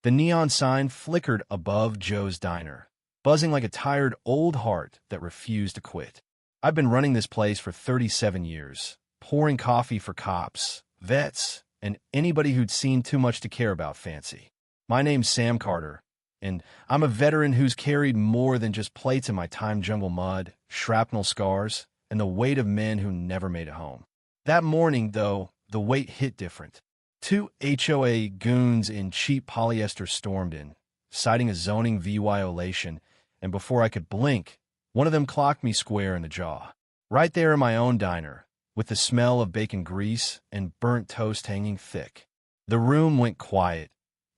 The neon sign flickered above Joe's Diner, buzzing like a tired old heart that refused to quit. I've been running this place for 37 years, pouring coffee for cops, vets, and anybody who'd seen too much to care about fancy. My name's Sam Carter, and I'm a veteran who's carried more than just plates in my time jungle mud, shrapnel scars, and the weight of men who never made it home. That morning, though, the weight hit different. 2 HOA goons in cheap polyester stormed in, citing a zoning violation, and before I could blink, one of them clocked me square in the jaw. Right there in my own diner, with the smell of bacon grease and burnt toast hanging thick. The room went quiet.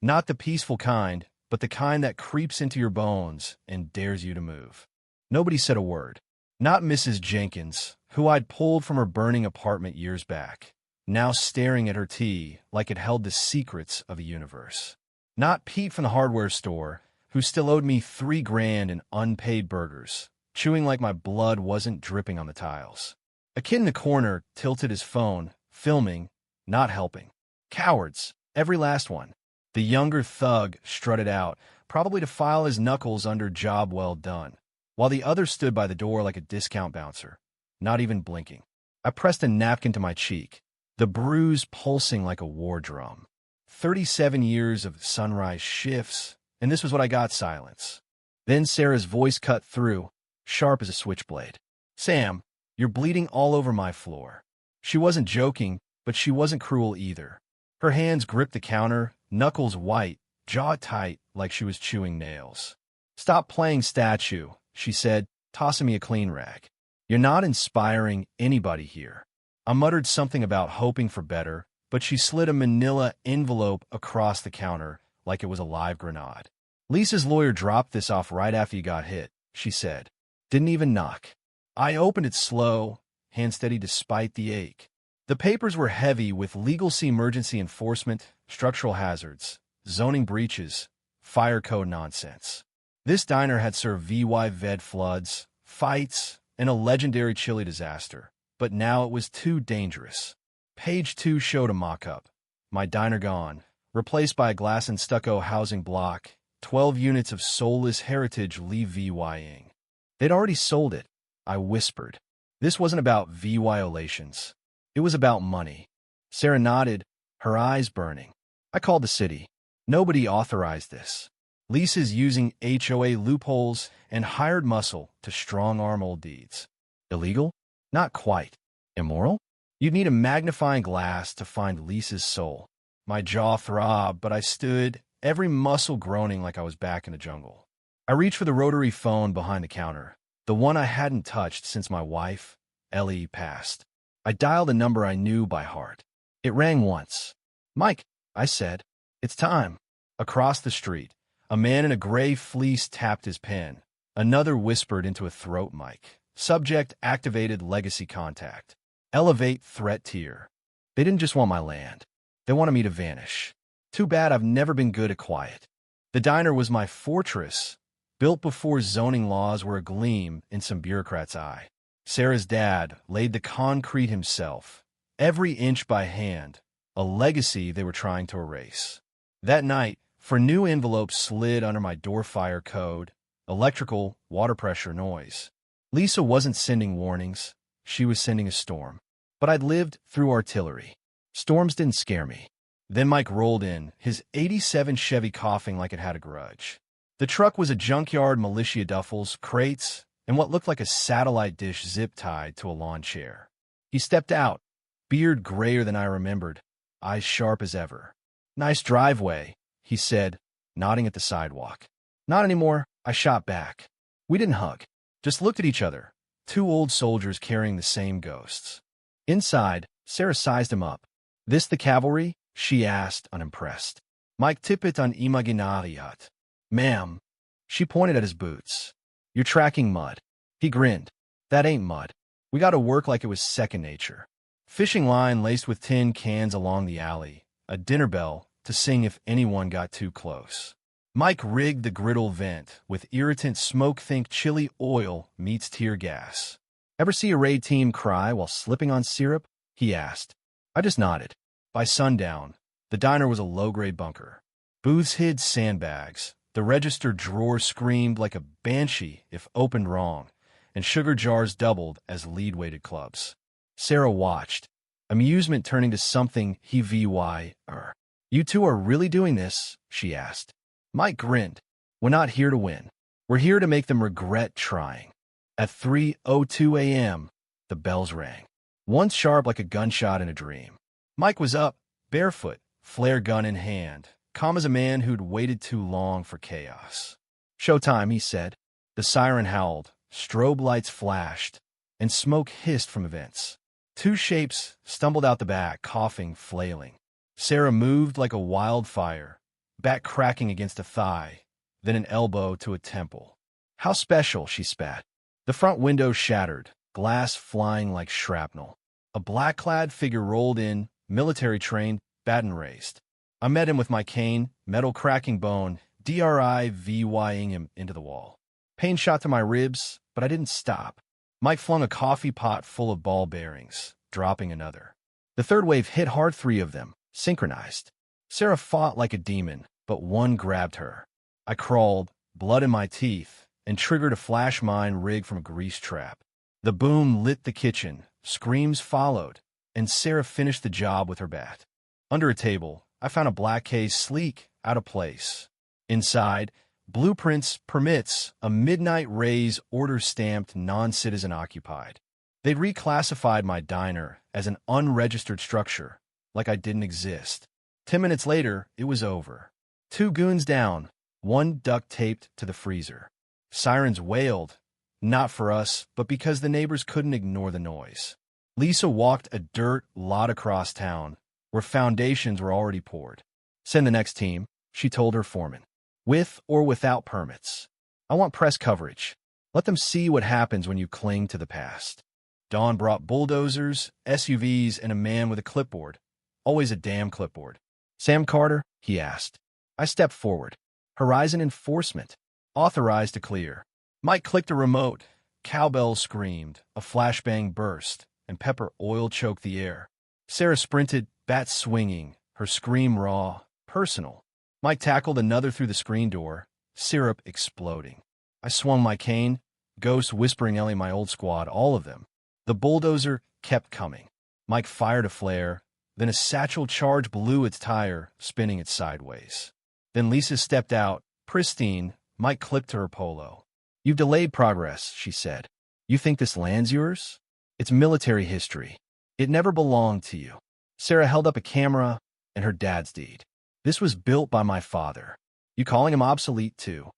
Not the peaceful kind, but the kind that creeps into your bones and dares you to move. Nobody said a word. Not Mrs. Jenkins, who I'd pulled from her burning apartment years back, now staring at her tea like it held the secrets of a universe. Not Pete from the hardware store, who still owed me $3,000 in unpaid burgers, chewing like my blood wasn't dripping on the tiles. A kid in the corner tilted his phone, filming, not helping. Cowards, every last one. The younger thug strutted out, probably to file his knuckles under job well done, while the other stood by the door like a discount bouncer, not even blinking. I pressed a napkin to my cheek, the bruise pulsing like a war drum. 37 years of sunrise shifts, and this was what I got: silence. Then Sarah's voice cut through, sharp as a switchblade. "Sam, you're bleeding all over my floor." She wasn't joking, but she wasn't cruel either. Her hands gripped the counter, knuckles white, jaw tight like she was chewing nails. "Stop playing statue," she said, tossing me a clean rag. "You're not inspiring anybody here." I muttered something about hoping for better, but she slid a manila envelope across the counter like it was a live grenade. "Lisa's lawyer dropped this off right after you got hit," she said. Didn't even knock. I opened it slow, hand steady despite the ache. The papers were heavy with legal C emergency enforcement, structural hazards, zoning breaches, fire code nonsense. This diner had served VY-VED floods, fights, and a legendary chili disaster, but now it was too dangerous. Page 2 showed a mock-up. My diner gone, replaced by a glass and stucco housing block, 12 units of soulless heritage leave VYing. They'd already sold it, I whispered. This wasn't about violations. It was about money. Sarah nodded, her eyes burning. I called the city. Nobody authorized this. Lisa's using HOA loopholes and hired muscle to strong-arm old deeds. Illegal? Not quite. Immoral? You'd need a magnifying glass to find Lisa's soul. My jaw throbbed, but I stood, every muscle groaning like I was back in the jungle. I reached for the rotary phone behind the counter, the one I hadn't touched since my wife, Ellie, passed. I dialed a number I knew by heart. It rang once. "Mike," I said. "It's time." Across the street, a man in a gray fleece tapped his pen. Another whispered into a throat mic. Subject activated legacy contact. Elevate threat tier. They didn't just want my land. They wanted me to vanish. Too bad I've never been good at quiet. The diner was my fortress, built before zoning laws were a gleam in some bureaucrat's eye. Sarah's dad laid the concrete himself, every inch by hand, a legacy they were trying to erase. That night, for new envelopes slid under my door fire code, electrical, water pressure, noise. Lisa wasn't sending warnings. She was sending a storm. But I'd lived through artillery. Storms didn't scare me. Then Mike rolled in, his '87 Chevy coughing like it had a grudge. The truck was a junkyard militia duffels, crates, and what looked like a satellite dish zip-tied to a lawn chair. He stepped out, beard grayer than I remembered, eyes sharp as ever. "Nice driveway," he said, nodding at the sidewalk. "Not anymore," I shot back. We didn't hug, just looked at each other, two old soldiers carrying the same ghosts. Inside, Sarah sized him up. "This the cavalry?" she asked, unimpressed. Mike tippet on imaginariat. "Ma'am." She pointed at his boots. "You're tracking mud." He grinned. "That ain't mud. We got to work like it was second nature." Fishing line laced with tin cans along the alley, a dinner bell to sing if anyone got too close. Mike rigged the griddle vent with irritant smoke. Think chili oil meets tear gas. "Ever see a raid team cry while slipping on syrup?" he asked. I just nodded. By sundown, the diner was a low-grade bunker. Booths hid sandbags. The register drawer screamed like a banshee if opened wrong, and sugar jars doubled as lead-weighted clubs. Sarah watched, amusement turning to something heavy-er. "You two are really doing this?" she asked. Mike grinned. "We're not here to win. We're here to make them regret trying." At 3:02 a.m., the bells rang. Once sharp like a gunshot in a dream. Mike was up, barefoot, flare gun in hand, calm as a man who'd waited too long for chaos. "Showtime," he said. The siren howled, strobe lights flashed, and smoke hissed from vents. Two shapes stumbled out the back, coughing, flailing. Sarah moved like a wildfire, back cracking against a thigh, then an elbow to a temple. "How special," she spat. The front window shattered, glass flying like shrapnel. A black-clad figure rolled in, military-trained, baton raised. I met him with my cane, metal cracking bone, driving him into the wall. Pain shot to my ribs, but I didn't stop. Mike flung a coffee pot full of ball bearings, dropping another. The third wave hit hard, 3 of them, synchronized. Sarah fought like a demon, but one grabbed her. I crawled, blood in my teeth, and triggered a flash mine rigged from a grease trap. The boom lit the kitchen, screams followed, and Sarah finished the job with her bat. Under a table, I found a black case, sleek, out of place. Inside, blueprints, permits, a midnight raise, order stamped, non-citizen occupied. They'd reclassified my diner as an unregistered structure, like I didn't exist. 10 minutes later, it was over. 2 goons down, 1 duct-taped to the freezer. Sirens wailed, not for us, but because the neighbors couldn't ignore the noise. Lisa walked a dirt lot across town, where foundations were already poured. "Send the next team," she told her foreman. "With or without permits. I want press coverage. Let them see what happens when you cling to the past." Dawn brought bulldozers, SUVs, and a man with a clipboard. Always a damn clipboard. "Sam Carter?" he asked. I stepped forward. "Horizon Enforcement. Authorized to clear." Mike clicked a remote. Cowbells screamed, a flashbang burst, and pepper oil choked the air. Sarah sprinted, bat swinging, her scream raw, personal. Mike tackled another through the screen door, syrup exploding. I swung my cane, ghosts whispering Ellie, my old squad, all of them. The bulldozer kept coming. Mike fired a flare, then a satchel charge blew its tire, spinning it sideways. Then Lisa stepped out, pristine. Mike clipped to her polo. "You've delayed progress," she said. "You think this land's yours? It's military history. It never belonged to you." Sarah held up a camera and her dad's deed. "This was built by my father. You calling him obsolete, too?"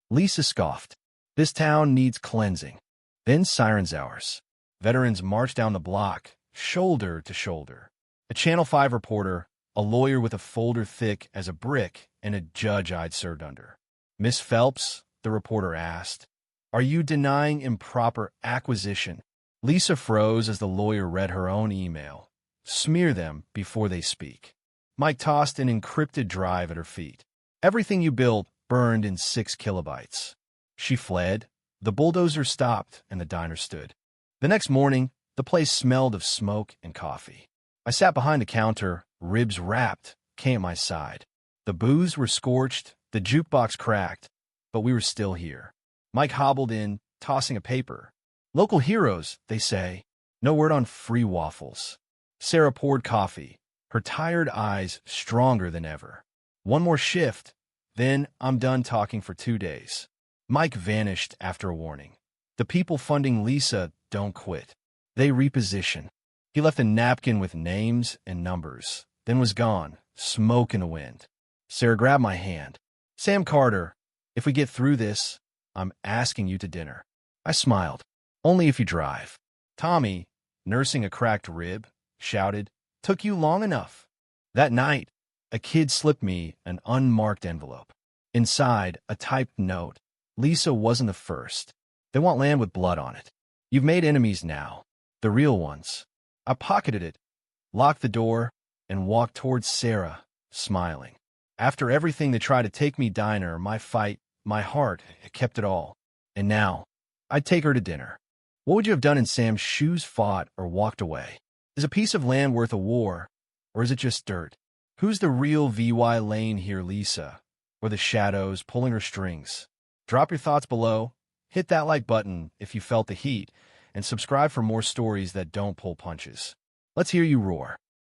Lisa scoffed. "This town needs cleansing." Then sirens hours. Veterans marched down the block, shoulder to shoulder. A Channel 5 reporter, a lawyer with a folder thick as a brick, and a judge I'd served under. "Miss Phelps," the reporter asked, "are you denying improper acquisition?" Lisa froze as the lawyer read her own email. "Smear them before they speak." Mike tossed an encrypted drive at her feet. "Everything you built burned in 6 kilobytes." She fled. The bulldozer stopped, and the diner stood. The next morning, the place smelled of smoke and coffee. I sat behind the counter, ribs wrapped, cane at my side. The booths were scorched, the jukebox cracked, but we were still here. Mike hobbled in, tossing a paper. "Local heroes," they say. No word on free waffles. Sarah poured coffee, her tired eyes stronger than ever. "One more shift, then I'm done talking for 2 days." Mike vanished after a warning. "The people funding Lisa don't quit. They reposition." He left a napkin with names and numbers, then was gone, smoke in the wind. Sarah grabbed my hand. "Sam Carter, if we get through this, I'm asking you to dinner." I smiled. "Only if you drive." Tommy, nursing a cracked rib, shouted, "Took you long enough." That night, a kid slipped me an unmarked envelope. Inside, a typed note. "Lisa wasn't the first. They want land with blood on it. You've made enemies now. The real ones." I pocketed it, locked the door, and walked towards Sarah, smiling. After everything they tried to take me diner, my fight, my heart, it kept it all. And now, I'd take her to dinner. What would you have done in Sam's shoes? Fought or walked away? Is a piece of land worth a war, or is it just dirt? Who's the real VY Lane here, Lisa? Or the shadows pulling her strings? Drop your thoughts below, hit that like button if you felt the heat, and subscribe for more stories that don't pull punches. Let's hear you roar.